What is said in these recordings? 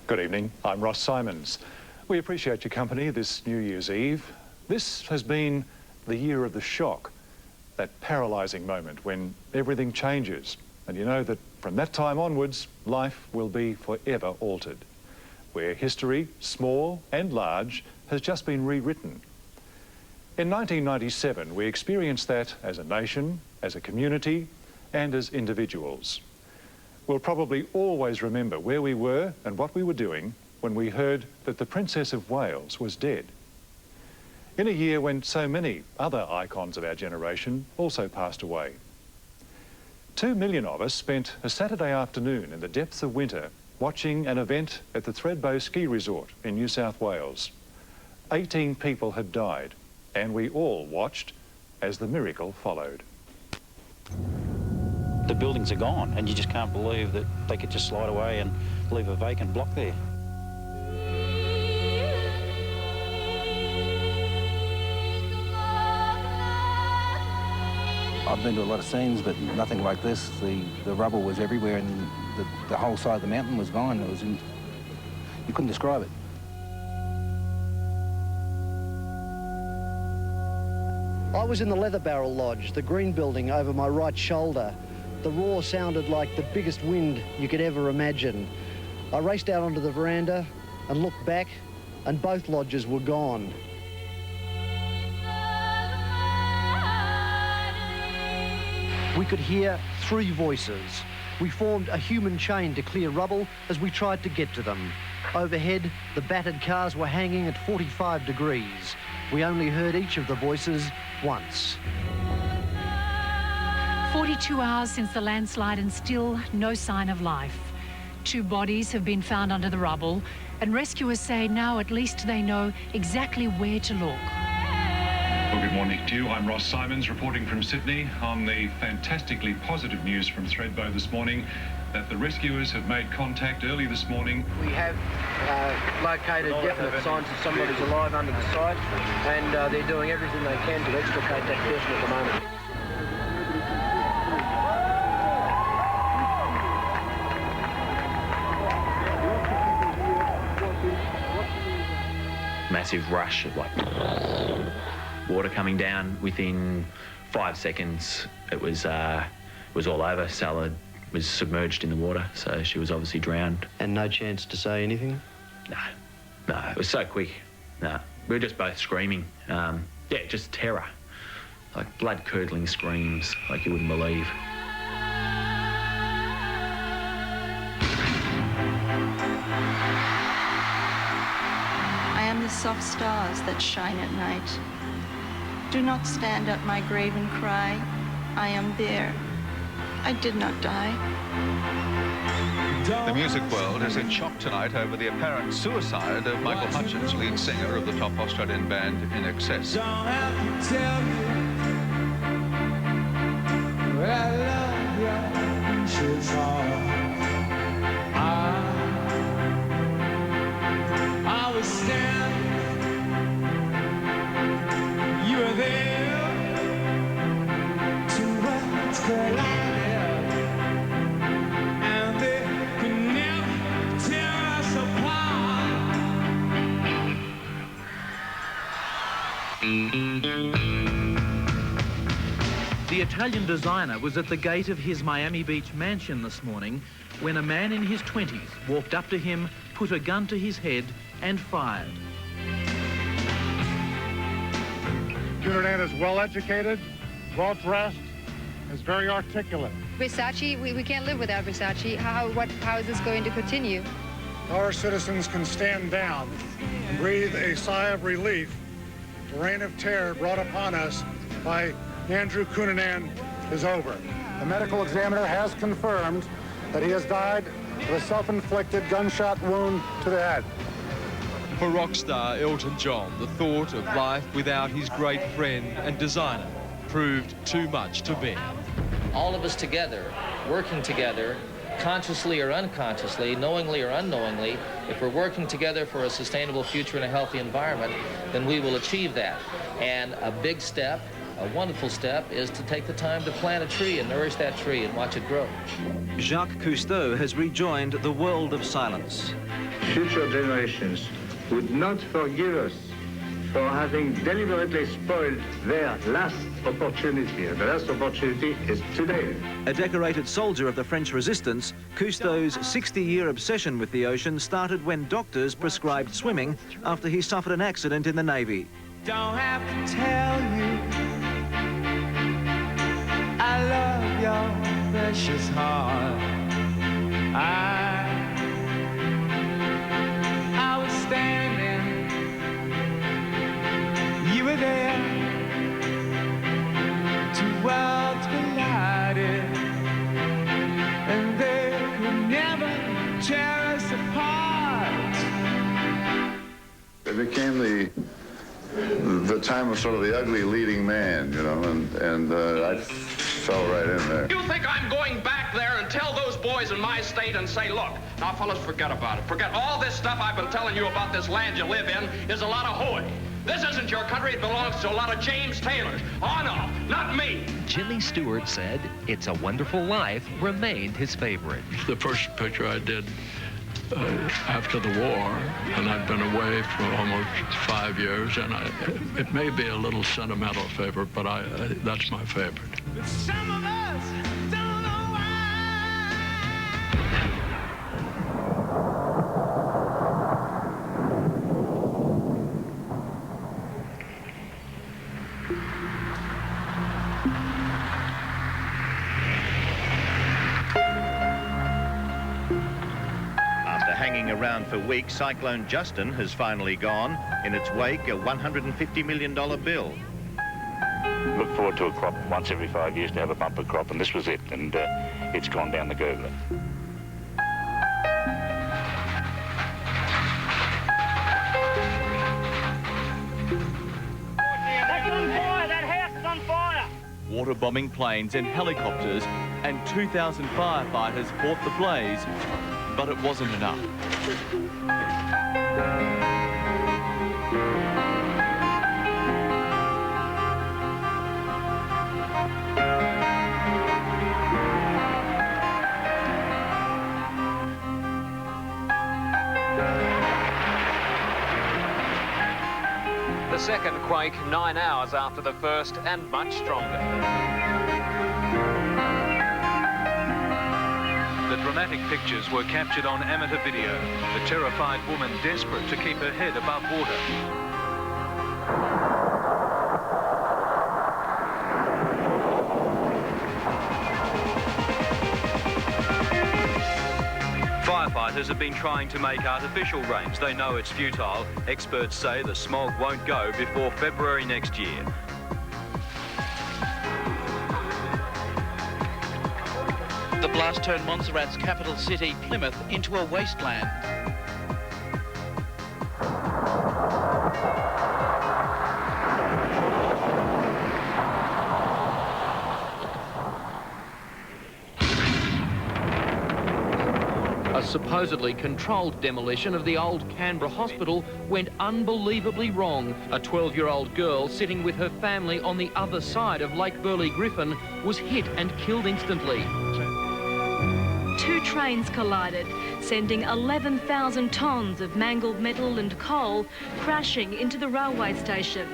Good evening, I'm Ross Simons. We appreciate your company this New Year's Eve. This has been the year of the shock, that paralysing moment when everything changes. And you know that from that time onwards, life will be forever altered, where history, small and large, has just been rewritten. In 1997, we experienced that as a nation, as a community, and as individuals. We'll probably always remember where we were and what we were doing when we heard that the Princess of Wales was dead. In a year when so many other icons of our generation also passed away. 2 million of us spent a Saturday afternoon in the depths of winter watching an event at the Thredbo ski resort in New South Wales. 18 people had died, and we all watched as the miracle followed. The buildings are gone, and you just can't believe that they could just slide away and leave a vacant block there. I've been to a lot of scenes, but nothing like this. The rubble was everywhere, and the whole side of the mountain was gone. You couldn't describe it. I was in the Leather Barrel Lodge, the green building over my right shoulder. The roar sounded like the biggest wind you could ever imagine. I raced out onto the veranda and looked back, and both lodges were gone. We could hear 3 voices. We formed a human chain to clear rubble as we tried to get to them. Overhead, the battered cars were hanging at 45 degrees. We only heard each of the voices once. 42 hours since the landslide and still no sign of life. 2 bodies have been found under the rubble, and rescuers say now at least they know exactly where to look. Well, good morning to you. I'm Ross Simons reporting from Sydney on the fantastically positive news from Thredbo this morning that the rescuers have made contact early this morning. We have located definite signs that somebody's alive under the site, and they're doing everything they can to extricate that person at the moment. Massive rush of like water coming down within 5 seconds. It was all over. Salah was submerged in the water, so she was obviously drowned. And no chance to say anything? No, it was so quick. No, we were just both screaming. Yeah, just terror, like blood-curdling screams, like you wouldn't believe. I am the soft stars that shine at night. Do not stand at my grave and cry, I am there. I did not die. The music world is in shock tonight over the apparent suicide of Michael Hutchence, lead singer of the top Australian band In Excess. Don't have to tell you I love you, it's hard. I was standing, you were there, 2 worlds collided, and they could never tear us apart. The Italian designer was at the gate of his Miami Beach mansion this morning when a man in his 20s walked up to him, put a gun to his head and fired. Cunanan is well-educated, well-dressed, is very articulate. Versace, we can't live without Versace. How is this going to continue? Our citizens can stand down and breathe a sigh of relief. The reign of terror brought upon us by Andrew Cunanan is over. The medical examiner has confirmed that he has died of a self-inflicted gunshot wound to the head. For rock star Elton John, the thought of life without his great friend and designer proved too much to bear. All of us together, working together, consciously or unconsciously, knowingly or unknowingly, if we're working together for a sustainable future and a healthy environment, then we will achieve that. And a big step A wonderful step is to take the time to plant a tree and nourish that tree and watch it grow. Jacques Cousteau has rejoined the world of silence. Future generations would not forgive us for having deliberately spoiled their last opportunity. And the last opportunity is today. A decorated soldier of the French resistance, Cousteau's 60-year obsession with the ocean started when doctors prescribed swimming after he suffered an accident in the Navy. Don't have to tell you I love your precious heart. I was standing, you were there, two worlds collided, and they could never tear us apart. It became the time of sort of the ugly leading man, you know, and I fell right in there. You think I'm going back there and tell those boys in my state and say, look, now fellas, forget about it. Forget all this stuff I've been telling you about this land you live in is a lot of hooey. This isn't your country, it belongs to a lot of James Taylors. Oh no, not me. Jimmy Stewart said It's a Wonderful Life remained his favorite. The first picture I did after the war, and I've been away for almost 5 years, and it may be a little sentimental favorite, but that's my favorite. Some of us don't know Hanging around for weeks, Cyclone Justin has finally gone. In its wake, a $150 million bill. Look forward to a crop once every 5 years to have a bumper crop, and this was it, and it's gone down the gurgler. That's on fire! That house is on fire! Water bombing planes and helicopters, and 2,000 firefighters fought the blaze, but it wasn't enough. The second quake 9 hours after the first, and much stronger. The dramatic pictures were captured on amateur video. The terrified woman desperate to keep her head above water. Firefighters have been trying to make artificial rains. They know it's futile. Experts say the smog won't go before February next year. The blast turned Montserrat's capital city, Plymouth, into a wasteland. A supposedly controlled demolition of the old Canberra hospital went unbelievably wrong. A 12-year-old girl sitting with her family on the other side of Lake Burley Griffin was hit and killed instantly. Two trains collided, sending 11,000 tonnes of mangled metal and coal crashing into the railway station.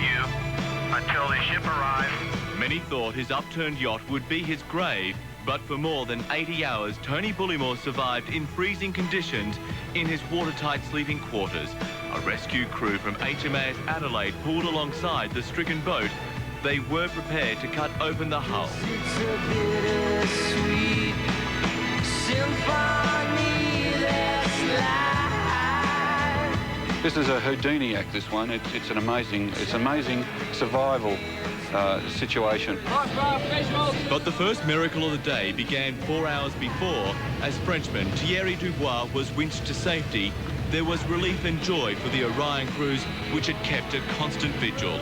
you until the ship arrives. Many thought his upturned yacht would be his grave, but for more than 80 hours, Tony Bullymore survived in freezing conditions in his watertight sleeping quarters. A rescue crew from HMAS Adelaide pulled alongside the stricken boat. They were prepared to cut open the hull. It's a bittersweet symphony that's life. This is a Houdini act, this one. It's an amazing survival situation. But the first miracle of the day began 4 hours before, as Frenchman Thierry Dubois was winched to safety. There was relief and joy for the Orion crews, which had kept a constant vigil.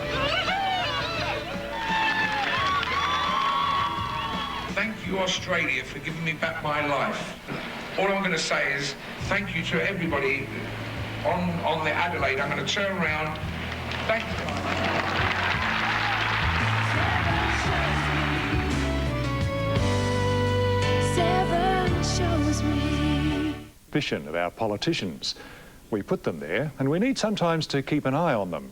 Thank you, Australia, for giving me back my life. All I'm going to say is thank you to everybody on the Adelaide. I'm going to turn around. Thank you. Vision of our politicians. We put them there, and we need sometimes to keep an eye on them.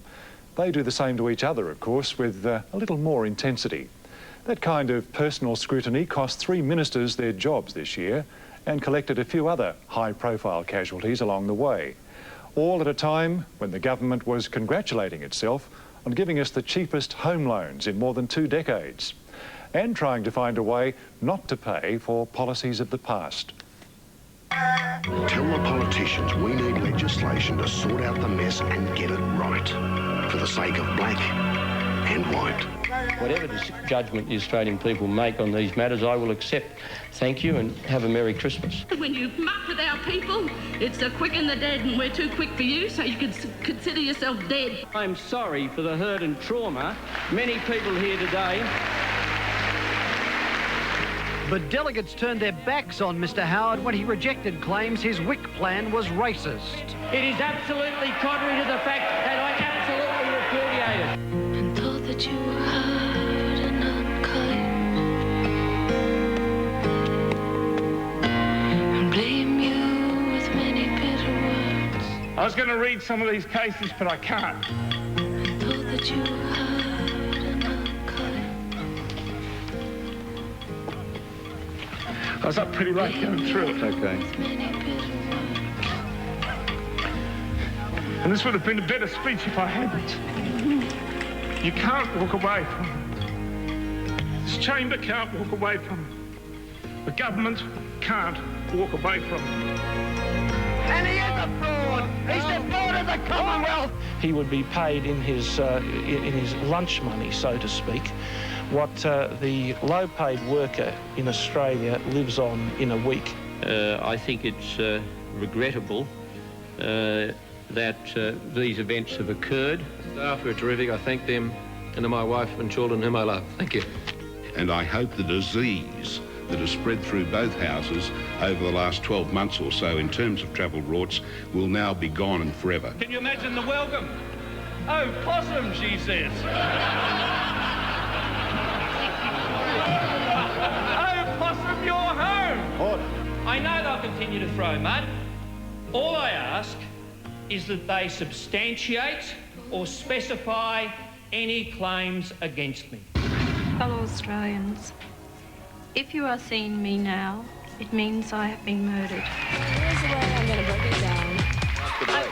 They do the same to each other, of course, with a little more intensity. That kind of personal scrutiny cost 3 ministers their jobs this year and collected a few other high-profile casualties along the way, all at a time when the government was congratulating itself on giving us the cheapest home loans in more than 2 decades and trying to find a way not to pay for policies of the past. Tell the politicians we need legislation to sort out the mess and get it right, for the sake of black and white. Whatever judgment the Australian people make on these matters, I will accept. Thank you and have a Merry Christmas. When you muck with our people, it's the quick and the dead, and we're too quick for you, so you can consider yourself dead. I'm sorry for the hurt and trauma. Many people here today. But delegates turned their backs on Mr Howard when he rejected claims his WIC plan was racist. It is absolutely contrary to the fact that I absolutely repudiate it. And thought that you were hard and unkind, and blame you with many bitter words. I was going to read some of these cases, but I can't. And thought that you were hard and unkind. I was up pretty late going through it. Okay. And this would have been a better speech if I hadn't. You can't walk away from it. This chamber can't walk away from it. The government can't walk away from it. And he is a fraud! He's the fraud of the Commonwealth! He would be paid in his lunch money, so to speak, what the low-paid worker in Australia lives on in a week. I think it's regrettable that these events have occurred. Staff were terrific. I thank them and to my wife and children whom I love. Thank you. And I hope the disease that has spread through both houses over the last 12 months or so in terms of travel rorts will now be gone and forever. Can you imagine the welcome? Oh, possum, she says. Oh, possum, you're home. Order. I know they'll continue to throw mud. All I ask is that they substantiate or specify any claims against me. Fellow Australians, if you are seeing me now, it means I have been murdered. Here's the way I'm going to break it down.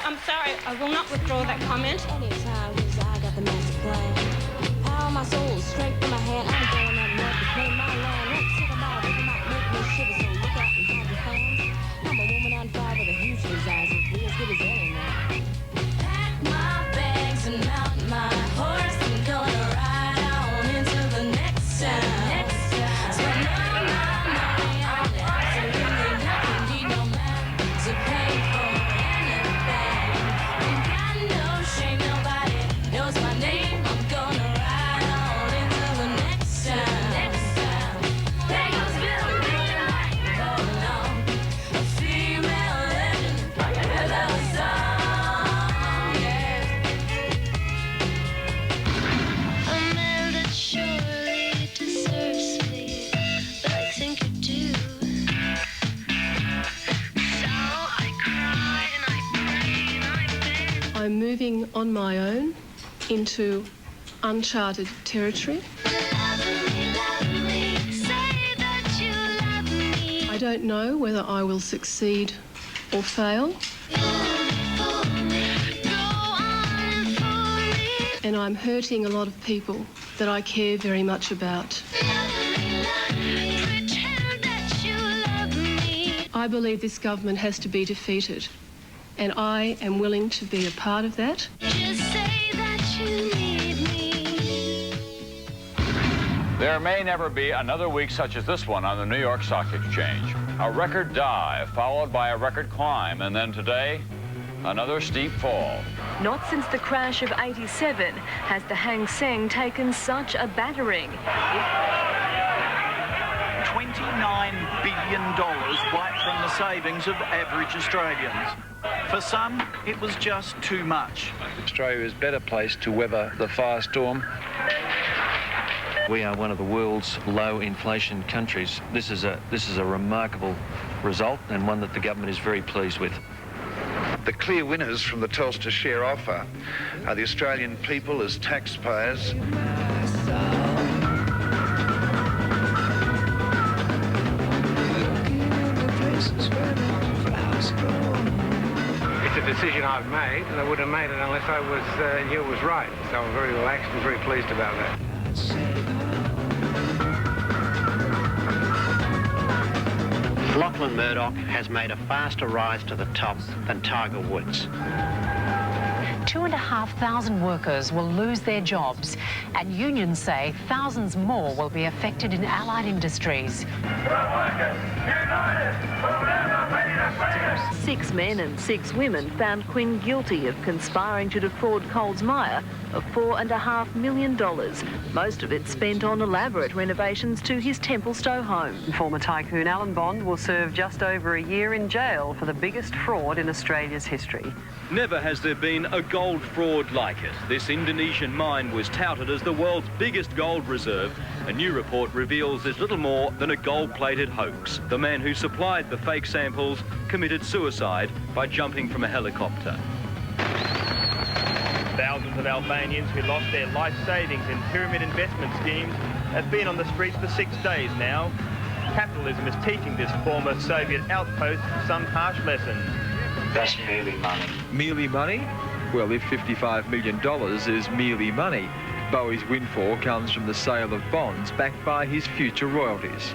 I'm sorry, I will not withdraw that comment. Anytime, 'cause I got the master plan. Power my soul straight from my hand. I'm going up north to claim my land. Let's talk about it. It might make me shiver, so look out and hide your hands. I'm a woman on fire with a huge desire, so be as good as any man. Pack my bags and mount my horse. I'm gonna ride on into the next town. Spend all my money on absolutely nothing. Need no man to pay for anything. Ain't got no shame, nobody knows my name. I'm gonna ride on into the next town. There goes Bill Miller, going on. A female legend without a song, yeah. A man that surely deserves me, but I think you do. So I cry and I pray and I beg. I'm moving on my own into uncharted territory. I don't know whether I will succeed or fail. And I'm hurting a lot of people that I care very much about. I believe this government has to be defeated, and I am willing to be a part of that. There may never be another week such as this one on the New York Stock Exchange. A record dive followed by a record climb, and then today, another steep fall. Not since the crash of '87 has the Hang Seng taken such a battering. $29 billion wiped from the savings of average Australians. For some, it was just too much. Australia is better placed to weather the firestorm. We are one of the world's low inflation countries. This is a remarkable result, and one that the government is very pleased with. The clear winners from the Telstra share offer are the Australian people as taxpayers. It's a decision I've made, and I wouldn't have made it unless I knew it was right. So I'm very relaxed and very pleased about that. Lachlan Murdoch has made a faster rise to the top than Tiger Woods. 2,500 workers will lose their jobs, and unions say thousands more will be affected in allied industries. 6 men and 6 women found Quinn guilty of conspiring to defraud Coles Myer of $4.5 million, most of it spent on elaborate renovations to his Templestowe home. Former tycoon Alan Bond will serve just over a year in jail for the biggest fraud in Australia's history. Never has there been a gold fraud like it. This Indonesian mine was touted as the world's biggest gold reserve. A new report reveals there's little more than a gold-plated hoax. The man who supplied the fake samples committed suicide by jumping from a helicopter. Thousands of Albanians who lost their life savings in pyramid investment schemes have been on the streets for 6 days now. Capitalism is teaching this former Soviet outpost some harsh lessons. That's merely money. Merely money? Well, if $55 million is merely money, Bowie's windfall comes from the sale of bonds backed by his future royalties.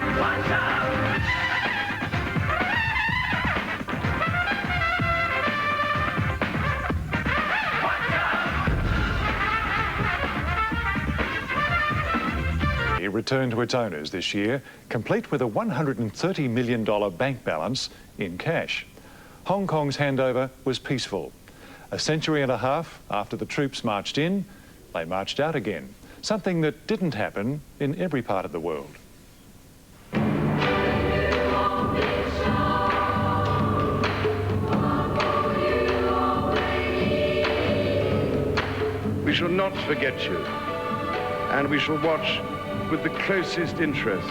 It returned to its owners this year, complete with a $130 million bank balance in cash. Hong Kong's handover was peaceful. A century and a half after the troops marched in, they marched out again, something that didn't happen in every part of the world. We shall not forget you, and we shall watch with the closest interest.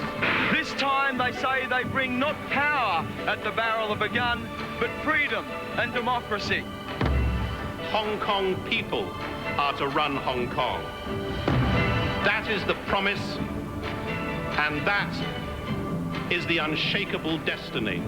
This time they say they bring not power at the barrel of a gun, but freedom and democracy. Hong Kong people are to run Hong Kong. That is the promise, and that is the unshakable destiny.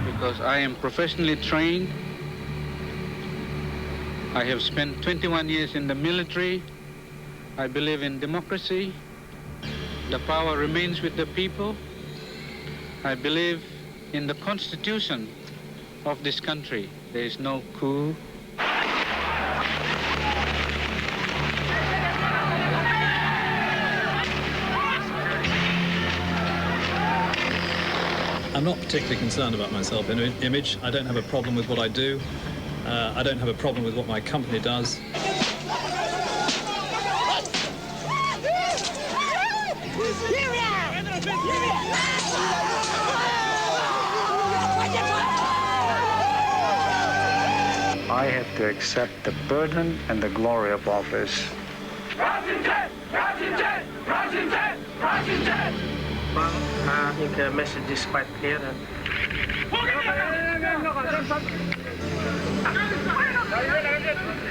Because I am professionally trained. I have spent 21 years in the military. I believe in democracy. The power remains with the people. I believe in the constitution of this country. There is no coup. I'm not particularly concerned about my self-image. I don't have a problem with what I do. I don't have a problem with what my company does. to accept the burden and the glory of office. Well, I think the message is quite clear.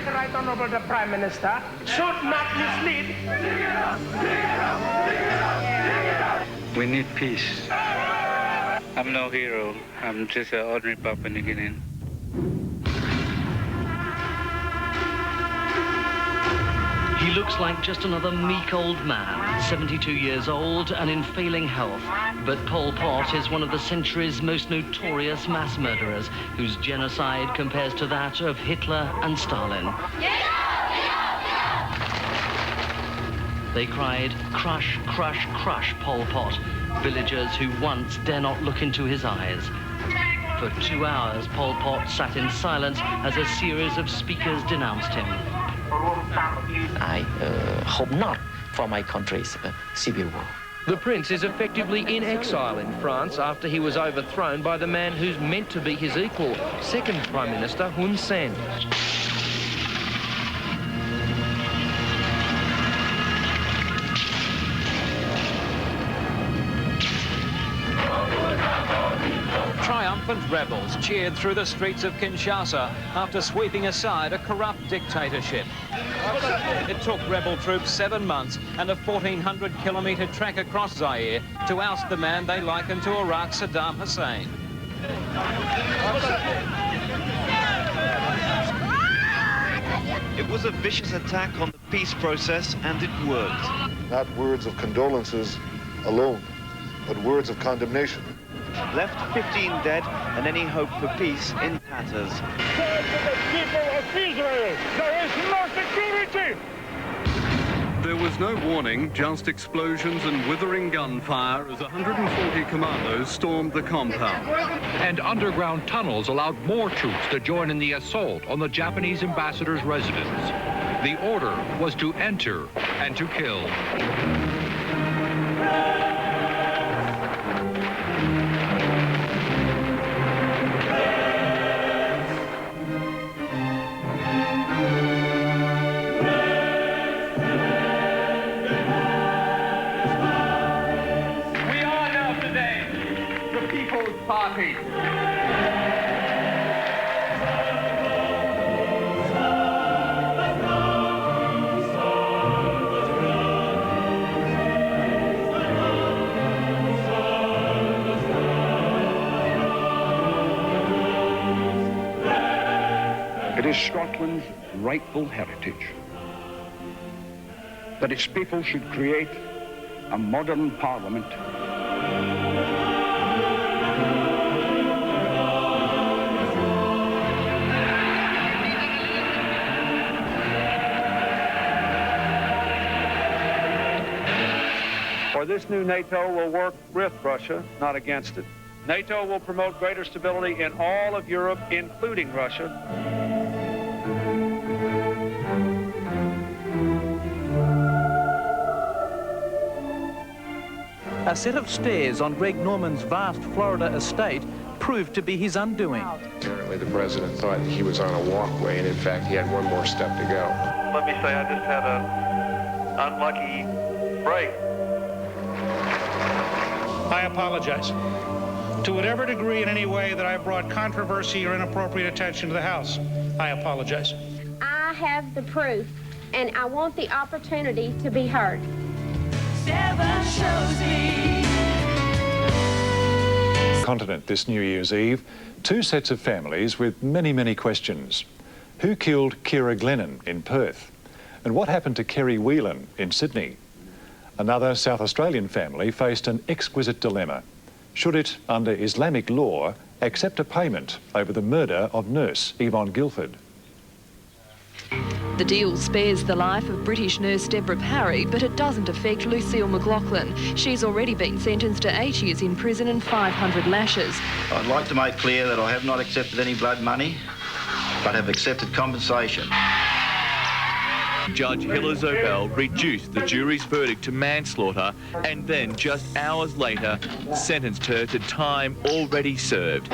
Right Honourable the Prime Minister should not mislead. We need peace. I'm no hero. I'm just an ordinary Papua New Guinean. He looks like just another meek old man, 72 years old and in failing health. But Pol Pot is one of the century's most notorious mass murderers, whose genocide compares to that of Hitler and Stalin. They cried, "Crush, crush, crush Pol Pot," villagers who once dare not look into his eyes. For 2 hours, Pol Pot sat in silence as a series of speakers denounced him. I hope not for my country's civil war. The prince is effectively in exile in France after he was overthrown by the man who's meant to be his equal, second Prime Minister Hun Sen. Triumphant rebels cheered through the streets of Kinshasa after sweeping aside a corrupt dictatorship. It took rebel troops 7 months and a 1,400-kilometre trek across Zaire to oust the man they likened to Iraq's Saddam Hussein. It was a vicious attack on the peace process, and it worked. Not words of condolences alone, but words of condemnation. Left 15 dead and any hope for peace in tatters. The people of Israel, there is no security! There was no warning, just explosions and withering gunfire as 140 commandos stormed the compound. And underground tunnels allowed more troops to join in the assault on the Japanese ambassador's residence. The order was to enter and to kill. Party. It is Scotland's rightful heritage that its people should create a modern parliament For this new NATO will work with Russia, not against it. NATO will promote greater stability in all of Europe, including Russia. A set of stairs on Greg Norman's vast Florida estate proved to be his undoing. Apparently the president thought he was on a walkway, and in fact he had one more step to go. Let me say I just had an unlucky break. I apologize. To whatever degree in any way that I brought controversy or inappropriate attention to the House, I apologize. I have the proof, and I want the opportunity to be heard. 7 shows me. Continent this New Year's Eve, 2 sets of families with many, many questions. Who killed Ciara Glennon in Perth? And what happened to Kerry Whelan in Sydney? Another South Australian family faced an exquisite dilemma. Should it, under Islamic law, accept a payment over the murder of nurse Yvonne Guilford? The deal spares the life of British nurse Deborah Parry, but it doesn't affect Lucille McLaughlin. She's already been sentenced to 8 years in prison and 500 lashes. I'd like to make clear that I have not accepted any blood money, but have accepted compensation. Judge Hilla Zobel reduced the jury's verdict to manslaughter and then, just hours later, sentenced her to time already served.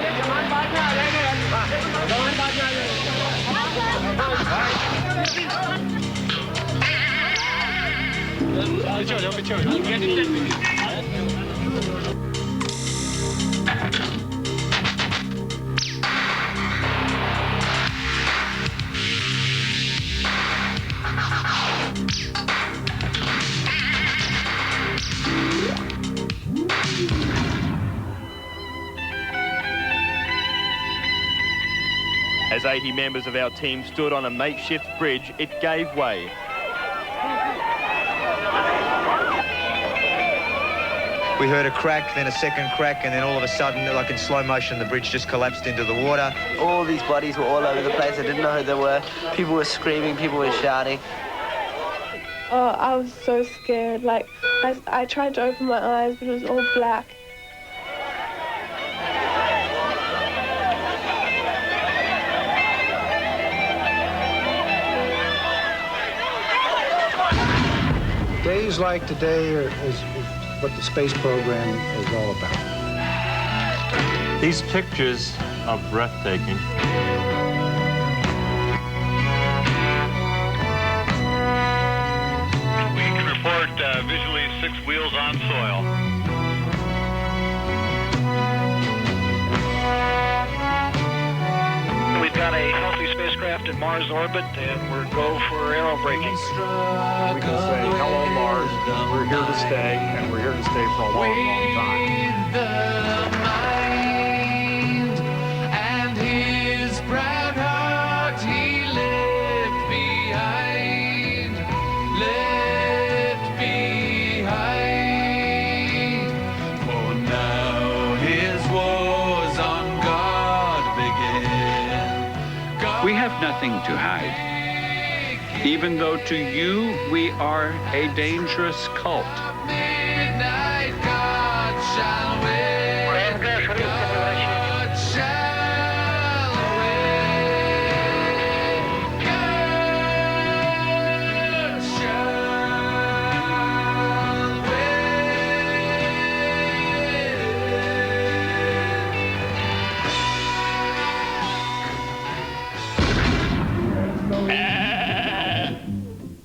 As 80 members of our team stood on a makeshift bridge, it gave way. We heard a crack, then a second crack, and then all of a sudden, like in slow motion, the bridge just collapsed into the water. All these bodies were all over the place. I didn't know who they were. People were screaming, people were shouting. Oh, I was so scared. Like, I tried to open my eyes, but it was all black. Days like today is what the space program is all about. These pictures are breathtaking. We can report visually 6 wheels on soil. We've got a healthy spacecraft in Mars orbit, and we're go for aero braking. We can say, hello, Mars. We're here to stay, and we're here to stay for a long, long time. And his proud heart he left behind. For now his wars on God begin. We have nothing to hide. Even though to you we are a dangerous cult. Midnight God shall win. God shall win. God shall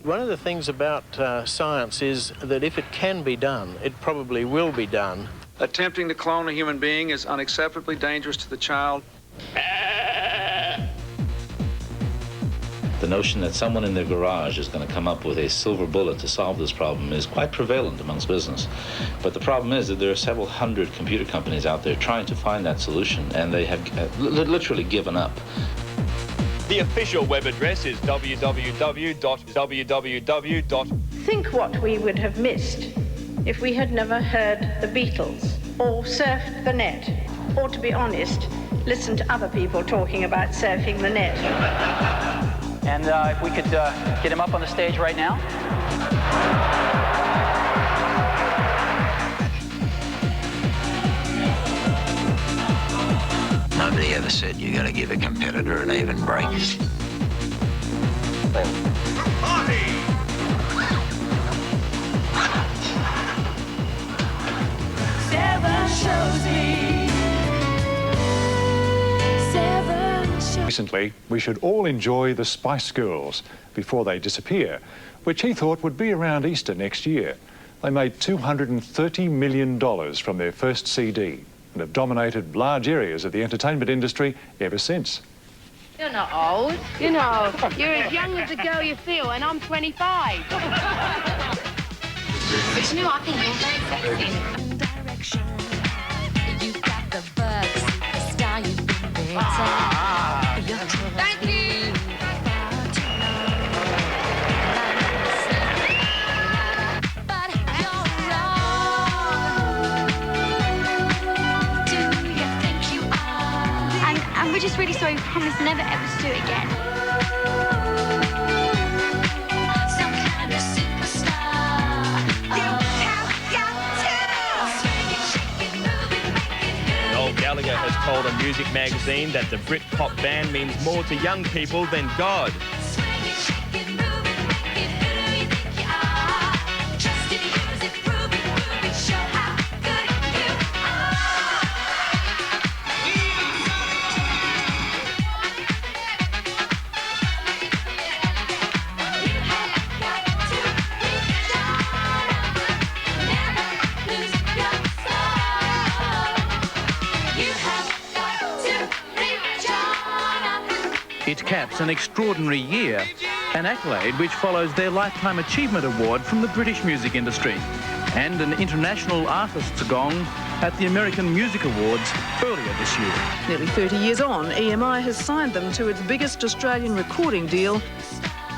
One of the things about science is that if it can be done, it probably will be done. Attempting to clone a human being is unacceptably dangerous to the child. The notion that someone in their garage is going to come up with a silver bullet to solve this problem is quite prevalent amongst business. But the problem is that there are several hundred computer companies out there trying to find that solution, and they have literally given up. The official web address is www.www. Think what we would have missed if we had never heard the Beatles or surfed the net, or, to be honest, listened to other people talking about surfing the net. And if we could get him up on the stage right now. Nobody ever said you got to give a competitor an even break. Recently, we should all enjoy the Spice Girls before they disappear, which he thought would be around Easter next year. They made $230 million from their first CD and have dominated large areas of the entertainment industry ever since. You're not old. You know, you're as young as the girl you feel, and I'm 25. But you know, I think you're very sexy. Direction. You got the bug, superstar, you've been better. Thank you. But you're wrong. Do you think you are? And we're just really sorry. We promise never ever to do it again. Some kind of superstar. You have got to swing it, shake it, move it, make it good. Noel Gallagher has told a music magazine that the Britpop band means more to young people than God. Swing it, shake it, move it, make it who you think you are. Trust it, use it, prove it, show how good you are. caps an extraordinary year, an accolade which follows their Lifetime Achievement Award from the British music industry, and an International Artists Gong at the American Music Awards earlier this year. Nearly 30 years on, EMI has signed them to its biggest Australian recording deal.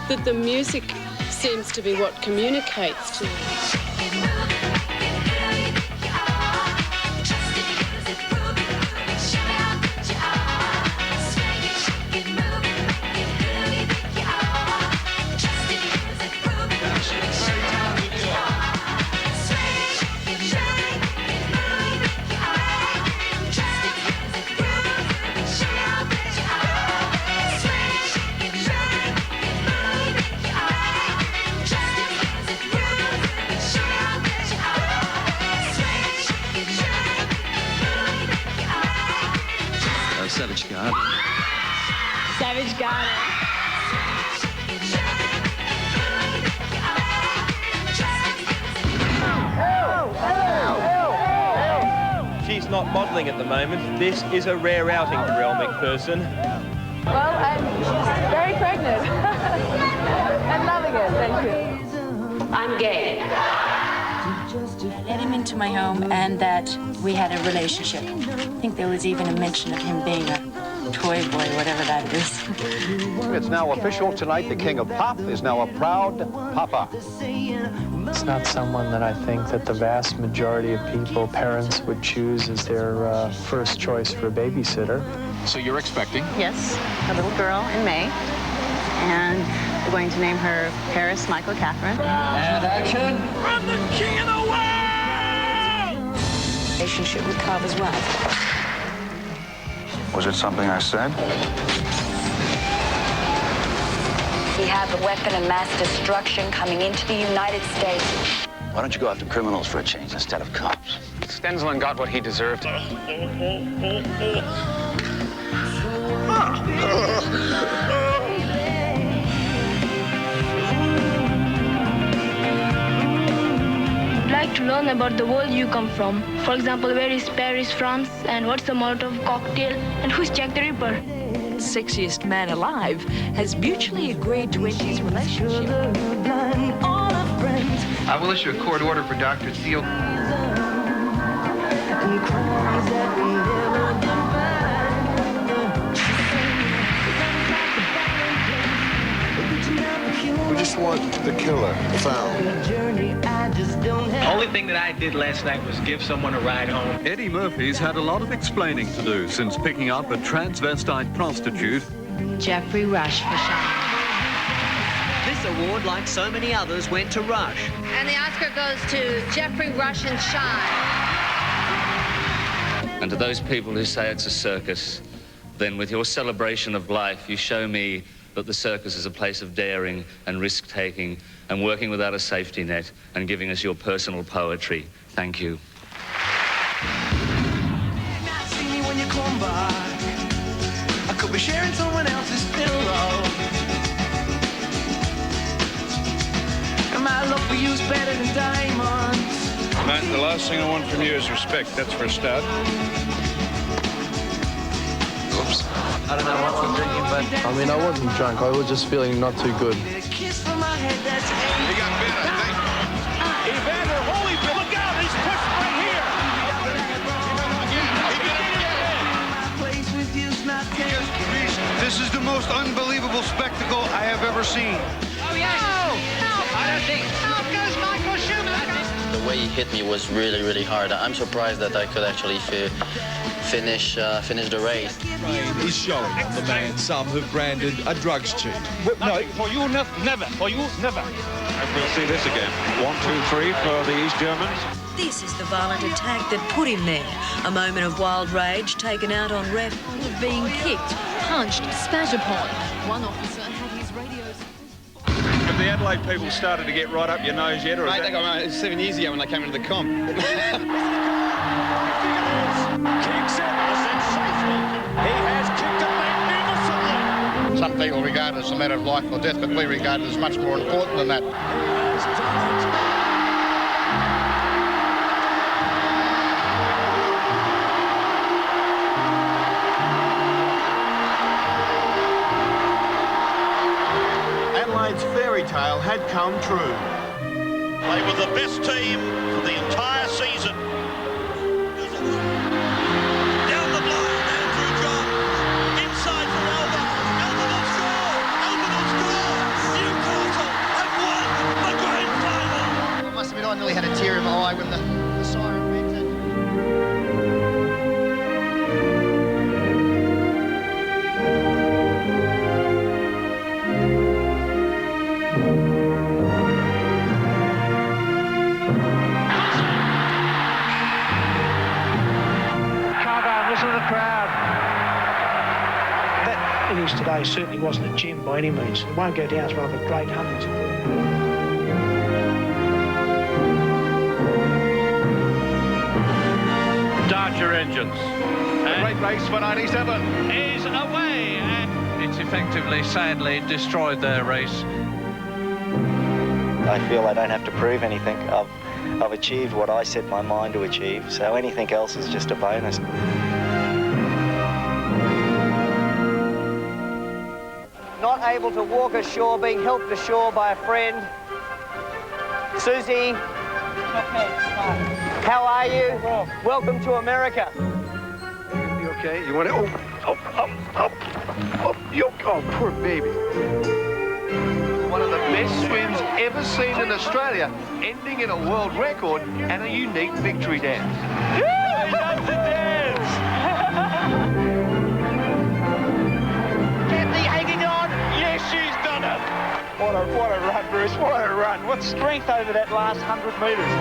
That the music seems to be what communicates to me. Savage Garden. Savage Garden. She's not modelling at the moment. This is a rare outing for Elle Macpherson. Well, and she's very pregnant. And loving it, thank you. I'm gay. I let him into my home and that we had a relationship. I think there was even a mention of him being a toy boy, whatever that is. It's now official tonight. The king of pop is now a proud papa. It's not someone that I think that the vast majority of people, parents, would choose as their first choice for a babysitter. So you're expecting? Yes, a little girl in May. And we're going to name her Paris Michael Catherine. And action! I'm the king of the world! Relationship with Carver's wife. Was it something I said? We have a weapon of mass destruction coming into the United States. Why don't you go after criminals for a change instead of cops? Stensland got what he deserved. I'd like to learn about the world you come from. For example, where is Paris, France, and what's the Molotov cocktail, and who's Jack the Ripper? Sexiest man alive has mutually agreed to end his relationship. I will issue a court order for Dr. Thiel. We just want the killer found. The only thing that I did last night was give someone a ride home. Eddie Murphy's had a lot of explaining to do since picking up a transvestite prostitute. Jeffrey Rush for Shine. This award, like so many others, went to Rush. And the Oscar goes to Jeffrey Rush and Shine. And to those people who say it's a circus, then with your celebration of life, you show me that the circus is a place of daring and risk-taking and working without a safety net and giving us your personal poetry. Thank you. I could be sharing someone else's pillow. And my love for you is better than diamonds. Matt, the last thing I want from you is respect. That's for a start. Oops. I don't know what I'm drinking, but... I mean, I wasn't drunk. I was just feeling not too good. You got better, thank you. Evander Holyfield, look out! He's pushed right here! This is the most unbelievable spectacle I have ever seen. Oh, yes. I don't think. Out goes Michael Schumacher. The way he hit me was really, really hard. I'm surprised that I could actually finish the race. Is showing the man some have branded a drugs cheat. No, for you, never. For you, never. And we'll see this again. 1, 2, 3 for the East Germans. This is the violent attack that put him there. A moment of wild rage taken out on ref, being kicked, punched, spat upon. One officer had his radios... Have the Adelaide people started to get right up your nose yet? Or I think I got 7 years ago when I came into the comp. Kicks it, a sensation. He has kicked it magnificently. Some people regard it as a matter of life or death, but we regard it as much more important than that. had come true. They were the best team for the entire season. Down the line, Andrew John. Inside for Elba. Elba will score. Elba will score. Newcastle have won the grand final. I must admit, I nearly had a tear in my eye when the siren went. Innings today certainly wasn't a gem by any means. It won't go down as one of the great hundreds. Dodger engines. A great race for 97 is away, and it's effectively, sadly, destroyed their race. I feel I don't have to prove anything. I've achieved what I set my mind to achieve, so anything else is just a bonus. Not able to walk ashore, being helped ashore by a friend. Susie, how are you? Welcome to America. You okay? You want to... Oh, poor baby. One of the best swims ever seen in Australia, ending in a world record and a unique victory dance. He loves to dance. Kathy hanging on. Yes, she's done it. What a run, Bruce. What a run. What strength over that last 100 metres.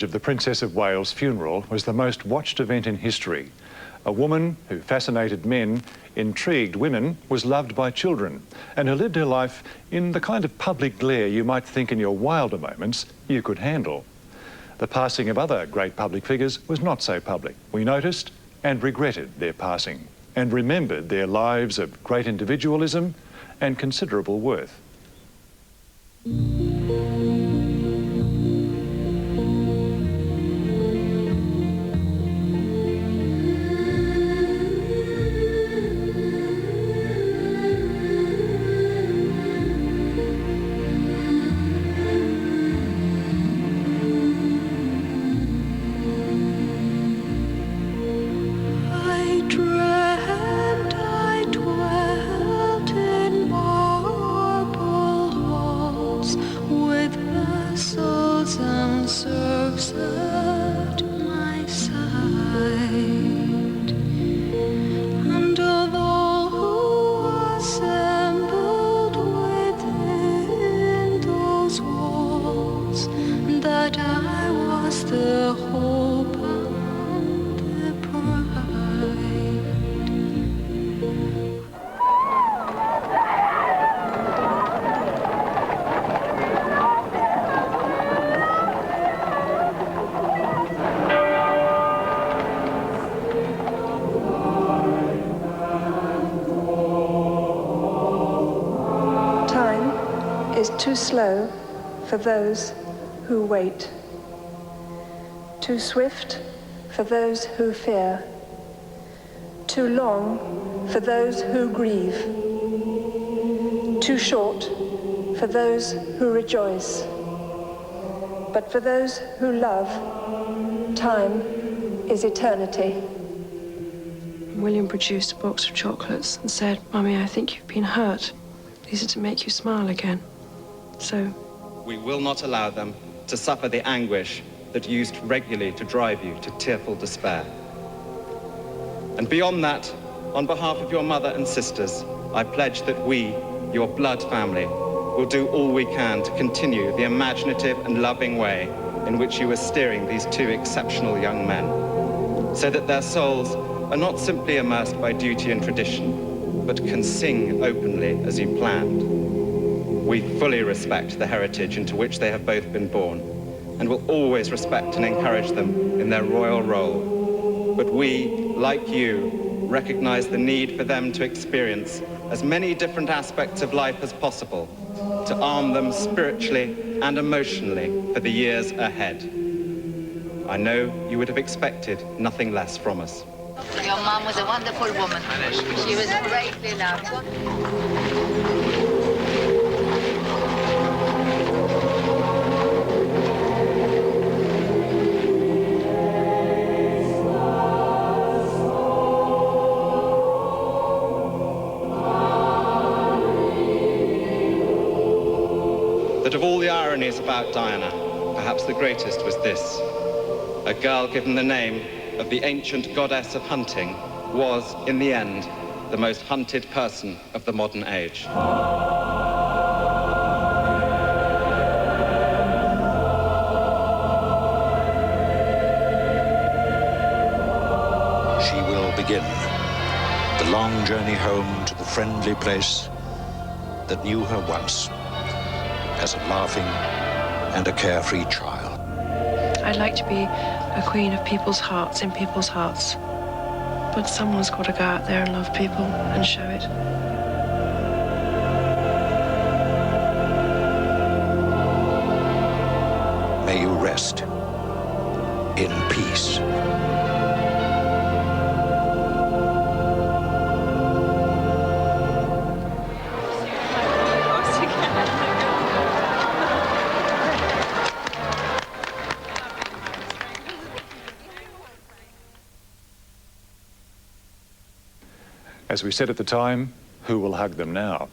Of the Princess of Wales' funeral was the most watched event in history. A woman who fascinated men, intrigued women, was loved by children, and who lived her life in the kind of public glare you might think in your wilder moments you could handle. The passing of other great public figures was not so public. We noticed and regretted their passing, and remembered their lives of great individualism and considerable worth. Too slow for those who wait, too swift for those who fear, too long for those who grieve, too short for those who rejoice. But for those who love, time is eternity. William produced a box of chocolates and said, "Mummy, I think you've been hurt. These are to make you smile again." So we will not allow them to suffer the anguish that used regularly to drive you to tearful despair. And beyond that, on behalf of your mother and sisters, I pledge that we, your blood family, will do all we can to continue the imaginative and loving way in which you are steering these two exceptional young men, so that their souls are not simply immersed by duty and tradition, but can sing openly as you planned. We fully respect the heritage into which they have both been born, and will always respect and encourage them in their royal role. But we, like you, recognize the need for them to experience as many different aspects of life as possible, to arm them spiritually and emotionally for the years ahead. I know you would have expected nothing less from us. Your mum was a wonderful woman. She was greatly loved. That of all the ironies about Diana, perhaps the greatest was this. A girl given the name of the ancient goddess of hunting was, in the end, the most hunted person of the modern age. She will begin the long journey home to the friendly place that knew her once as a laughing and a carefree child. I'd like to be a queen of people's hearts, in people's hearts. But someone's got to go out there and love people and show it. May you rest in peace. As we said at the time, who will hug them now?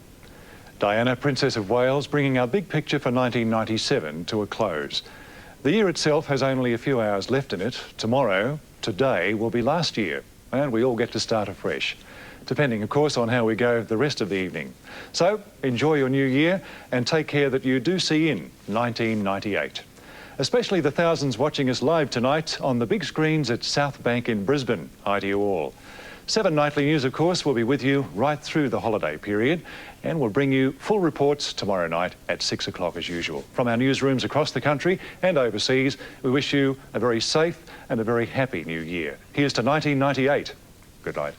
Diana, Princess of Wales, bringing our big picture for 1997 to a close. The year itself has only a few hours left in it. Tomorrow, today, will be last year, and we all get to start afresh, depending, of course, on how we go the rest of the evening. So, enjoy your new year and take care that you do see in 1998. Especially the thousands watching us live tonight on the big screens at South Bank in Brisbane. Hi to you all. 7 Nightly News, of course, will be with you right through the holiday period, and we'll bring you full reports tomorrow night at 6 o'clock as usual. From our newsrooms across the country and overseas, we wish you a very safe and a very happy new year. Here's to 1998. Good night.